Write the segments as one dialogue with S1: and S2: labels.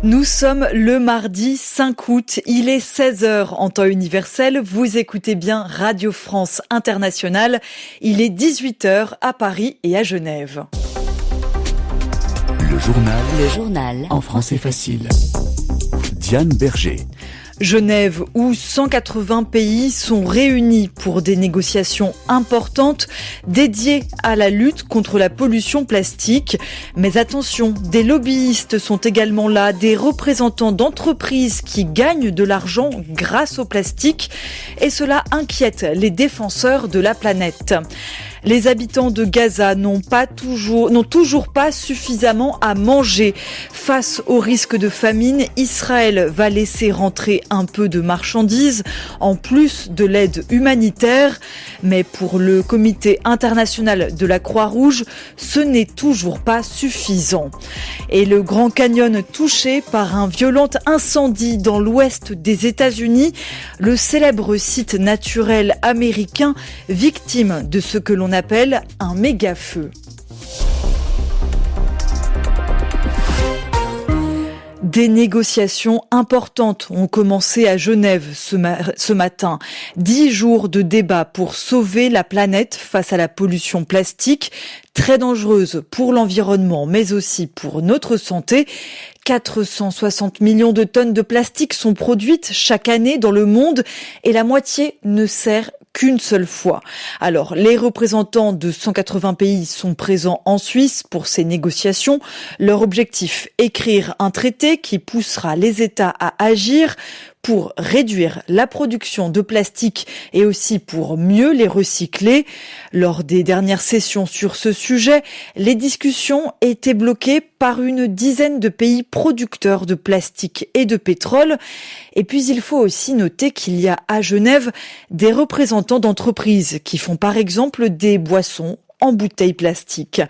S1: Nous sommes le mardi 5 août, il est 16h en temps universel, vous écoutez bien Radio France Internationale, il est 18h à Paris et à Genève.
S2: Le journal en français facile. Diane Berger.
S1: Genève, où 180 pays sont réunis pour des négociations importantes dédiées à la lutte contre la pollution plastique. Mais attention, des lobbyistes sont également là, des représentants d'entreprises qui gagnent de l'argent grâce au plastique. Et cela inquiète les défenseurs de la planète. Les habitants de Gaza n'ont toujours pas suffisamment à manger. Face au risque de famine, Israël va laisser rentrer un peu de marchandises, en plus de l'aide humanitaire. Mais pour le Comité international de la Croix-Rouge, ce n'est toujours pas suffisant. Et le Grand Canyon touché par un violent incendie dans l'ouest des États-Unis, le célèbre site naturel américain victime de ce que l'on appelle un méga-feu. Des négociations importantes ont commencé à Genève ce matin. 10 jours de débat pour sauver la planète face à la pollution plastique, très dangereuse pour l'environnement, mais aussi pour notre santé. 460 millions de tonnes de plastique sont produites chaque année dans le monde et la moitié ne sert qu'une seule fois. Alors, les représentants de 180 pays sont présents en Suisse pour ces négociations. Leur objectif, écrire un traité qui poussera les États à agir pour réduire la production de plastique et aussi pour mieux les recycler. Lors des dernières sessions sur ce sujet, les discussions étaient bloquées par une dizaine de pays producteurs de plastique et de pétrole. Et puis il faut aussi noter qu'il y a à Genève des représentants d'entreprises qui font par exemple des boissons en bouteilles plastiques.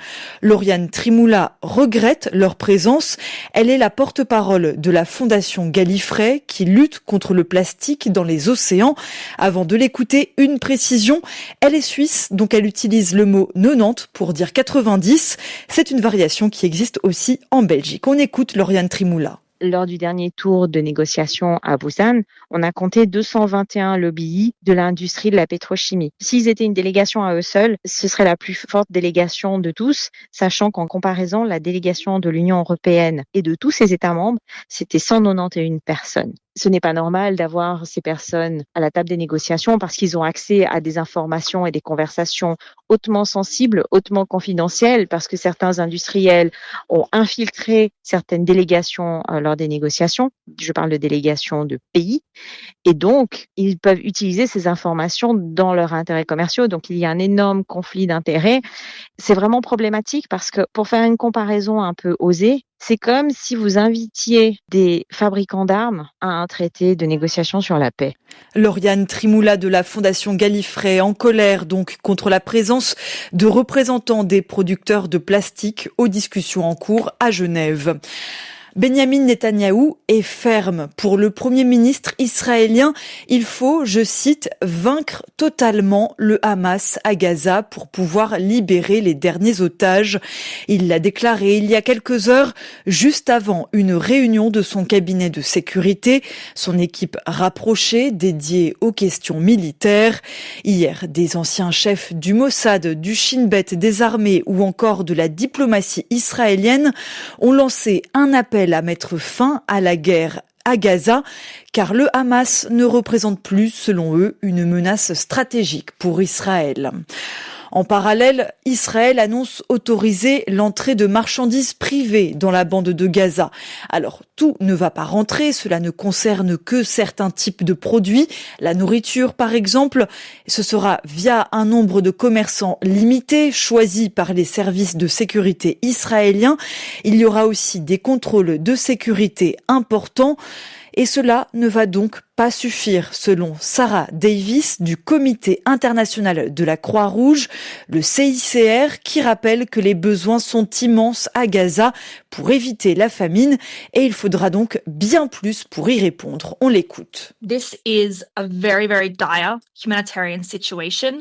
S1: Lauriane Trimoula regrette leur présence. Elle est la porte-parole de la Fondation Gallifrey qui lutte contre le plastique dans les océans. Avant de l'écouter, une précision. Elle est suisse, donc elle utilise le mot 90 pour dire 90. C'est une variation qui existe aussi en Belgique. On écoute Lauriane Trimoula.
S3: Lors du dernier tour de négociation à Busan, on a compté 221 lobbyistes de l'industrie de la pétrochimie. S'ils étaient une délégation à eux seuls, ce serait la plus forte délégation de tous, sachant qu'en comparaison, la délégation de l'Union européenne et de tous ses États membres, c'était 191 personnes. Ce n'est pas normal d'avoir ces personnes à la table des négociations parce qu'ils ont accès à des informations et des conversations hautement sensibles, hautement confidentielles, parce que certains industriels ont infiltré certaines délégations lors des négociations. Je parle de délégations de pays. Et donc, ils peuvent utiliser ces informations dans leurs intérêts commerciaux. Donc, il y a un énorme conflit d'intérêts. C'est vraiment problématique parce que, pour faire une comparaison un peu osée, c'est comme si vous invitiez des fabricants d'armes à un traité de négociation sur la paix.
S1: Lauriane Trimoula de la Fondation Gallifrey, en colère donc contre la présence de représentants des producteurs de plastique aux discussions en cours à Genève. Benyamin Netanyahou est ferme. Pour le Premier ministre israélien, il faut, je cite, vaincre totalement le Hamas à Gaza pour pouvoir libérer les derniers otages. Il l'a déclaré il y a quelques heures, juste avant une réunion de son cabinet de sécurité, son équipe rapprochée dédiée aux questions militaires. Hier, des anciens chefs du Mossad, du Shin Bet, des armées ou encore de la diplomatie israélienne ont lancé un appel à mettre fin à la guerre à Gaza, car le Hamas ne représente plus, selon eux, une menace stratégique pour Israël. En parallèle, Israël annonce autoriser l'entrée de marchandises privées dans la bande de Gaza. Alors, tout ne va pas rentrer, cela ne concerne que certains types de produits, la nourriture par exemple. Ce sera via un nombre de commerçants limité, choisis par les services de sécurité israéliens. Il y aura aussi des contrôles de sécurité importants. Et cela ne va donc pas suffire, selon Sarah Davis du Comité international de la Croix-Rouge, le CICR, qui rappelle que les besoins sont immenses à Gaza pour éviter la famine et il faudra donc bien plus pour y répondre. On l'écoute.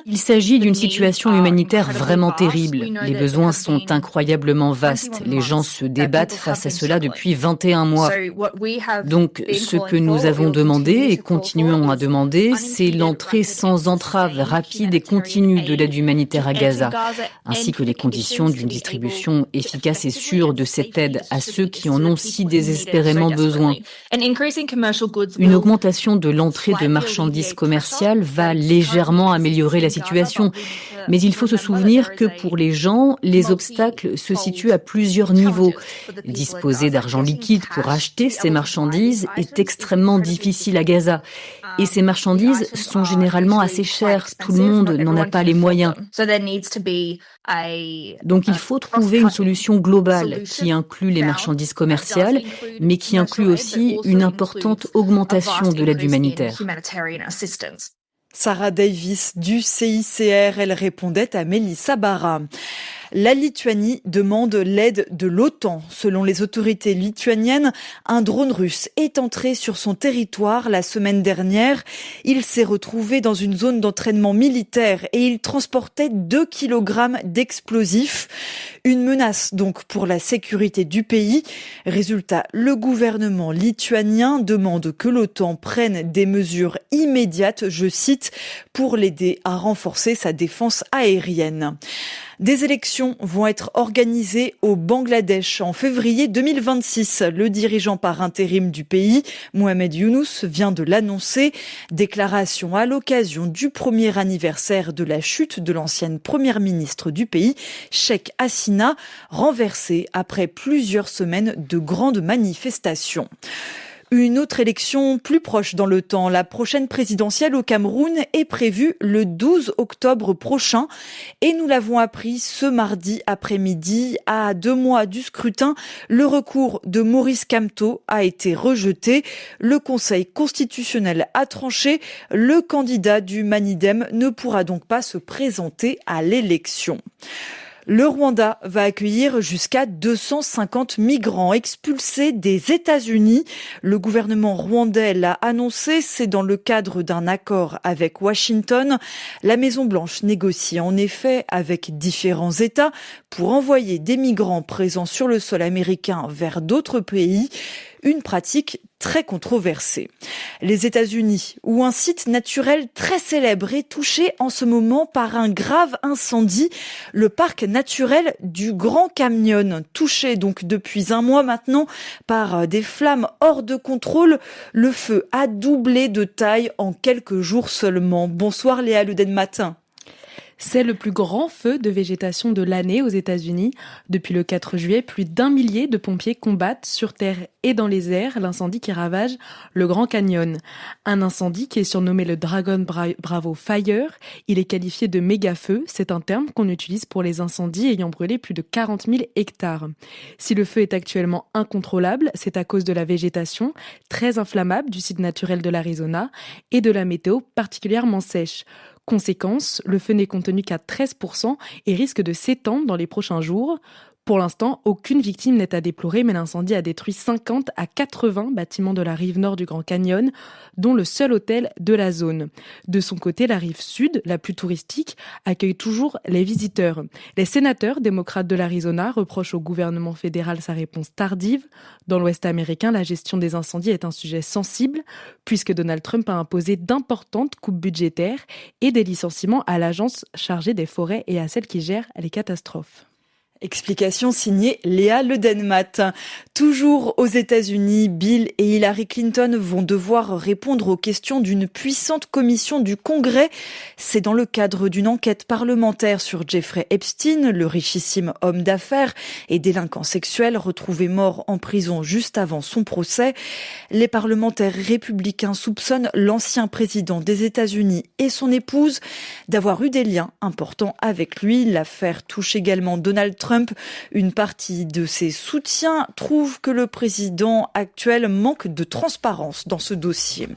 S4: Il s'agit d'une situation humanitaire vraiment terrible. Les besoins sont incroyablement vastes. Les gens se débattent face à cela depuis 21 mois. Donc, ce que nous avons demandé et continuons à demander, c'est l'entrée sans entrave rapide et continue de l'aide humanitaire à Gaza, ainsi que les conditions d'une distribution efficace et sûre de cette aide à ceux qui en ont si désespérément besoin. Une augmentation de l'entrée de marchandises commerciales va légèrement améliorer la situation, mais il faut se souvenir que pour les gens, les obstacles se situent à plusieurs niveaux. Disposer d'argent liquide pour acheter ces marchandises est extrêmement difficile à Gaza. Et ces marchandises sont généralement assez chères. Tout le monde n'en a pas les moyens. Donc il faut trouver une solution globale qui inclut les marchandises commerciales, mais qui inclut aussi une importante augmentation de l'aide humanitaire.
S1: Sarah Davis du CICR, elle répondait à Mélissa Barra. La Lituanie demande l'aide de l'OTAN. Selon les autorités lituaniennes, un drone russe est entré sur son territoire la semaine dernière. Il s'est retrouvé dans une zone d'entraînement militaire et il transportait 2 kilogrammes d'explosifs. Une menace donc pour la sécurité du pays. Résultat, le gouvernement lituanien demande que l'OTAN prenne des mesures immédiates, je cite, pour l'aider à renforcer sa défense aérienne. Des élections vont être organisées au Bangladesh en février 2026. Le dirigeant par intérim du pays, Mohamed Yunus, vient de l'annoncer. Déclaration à l'occasion du premier anniversaire de la chute de l'ancienne première ministre du pays, Sheikh Hasina, renversée après plusieurs semaines de grandes manifestations. Une autre élection plus proche dans le temps. La prochaine présidentielle au Cameroun est prévue le 12 octobre prochain. Et nous l'avons appris ce mardi après-midi. À 2 mois du scrutin, le recours de Maurice Kamto a été rejeté. Le Conseil constitutionnel a tranché. Le candidat du Manidem ne pourra donc pas se présenter à l'élection. Le Rwanda va accueillir jusqu'à 250 migrants expulsés des États-Unis. Le gouvernement rwandais l'a annoncé, c'est dans le cadre d'un accord avec Washington. La Maison-Blanche négocie en effet avec différents États pour envoyer des migrants présents sur le sol américain vers d'autres pays. Une pratique très controversée. Les États-Unis, où un site naturel très célèbre est touché en ce moment par un grave incendie, le parc naturel du Grand Canyon, touché donc depuis 1 mois maintenant par des flammes hors de contrôle. Le feu a doublé de taille en quelques jours seulement. Bonsoir Léa Leden-Matin.
S5: C'est le plus grand feu de végétation de l'année aux États-Unis. Depuis le 4 juillet, plus d'1 millier de pompiers combattent sur terre et dans les airs l'incendie qui ravage le Grand Canyon. Un incendie qui est surnommé le Dragon Bravo Fire. Il est qualifié de méga-feu. C'est un terme qu'on utilise pour les incendies ayant brûlé plus de 40 000 hectares. Si le feu est actuellement incontrôlable, c'est à cause de la végétation très inflammable du site naturel de l'Arizona et de la météo particulièrement sèche. Conséquence, le feu n'est contenu qu'à 13% et risque de s'étendre dans les prochains jours. Pour l'instant, aucune victime n'est à déplorer, mais l'incendie a détruit 50 à 80 bâtiments de la rive nord du Grand Canyon, dont le seul hôtel de la zone. De son côté, la rive sud, la plus touristique, accueille toujours les visiteurs. Les sénateurs démocrates de l'Arizona reprochent au gouvernement fédéral sa réponse tardive. Dans l'Ouest américain, la gestion des incendies est un sujet sensible, puisque Donald Trump a imposé d'importantes coupes budgétaires et des licenciements à l'agence chargée des forêts et à celle qui gère les catastrophes.
S1: Explication signée Léa Leden-Matin. Toujours aux États-Unis, Bill et Hillary Clinton vont devoir répondre aux questions d'une puissante commission du Congrès. C'est dans le cadre d'une enquête parlementaire sur Jeffrey Epstein, le richissime homme d'affaires et délinquant sexuel retrouvé mort en prison juste avant son procès. Les parlementaires républicains soupçonnent l'ancien président des États-Unis et son épouse d'avoir eu des liens importants avec lui. L'affaire touche également Donald Trump. Une partie de ses soutiens trouve que le président actuel manque de transparence dans ce dossier.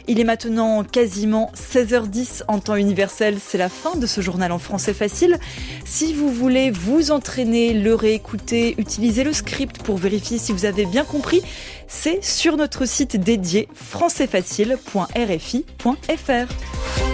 S1: Il est maintenant quasiment 16h10 en temps universel. C'est la fin de ce journal en français facile. Si vous voulez vous entraîner, le réécouter, utiliser le script pour vérifier si vous avez bien compris, c'est sur notre site dédié françaisfacile.rfi.fr.